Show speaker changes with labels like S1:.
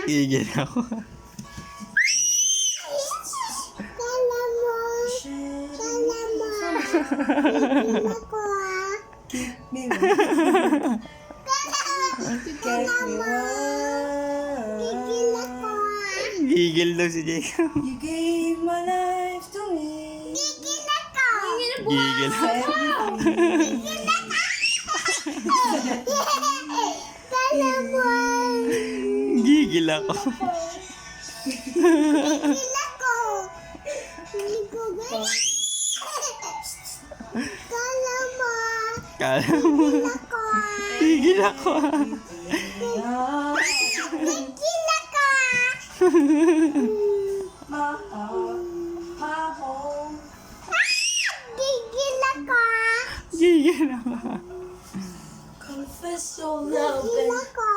S1: Gigil ako.
S2: Kala mo. Kala mo. Gigil ako ah. Kala mo. Gigil ako ah.
S1: Gigil daw si Jacob.
S3: You gave my life to me.
S2: Gigil ako.
S1: Gigil.
S2: Kala mo.
S1: Gigil ako.
S2: Gigil ako. Hindi ko guys. Kala mo.
S1: Kala mo.
S2: Ako ah.
S1: Gigil ako.
S2: Gigil ako. Gigil ako.
S1: Gigil ako.
S3: Confess your love
S2: Gigil
S3: and
S2: ako.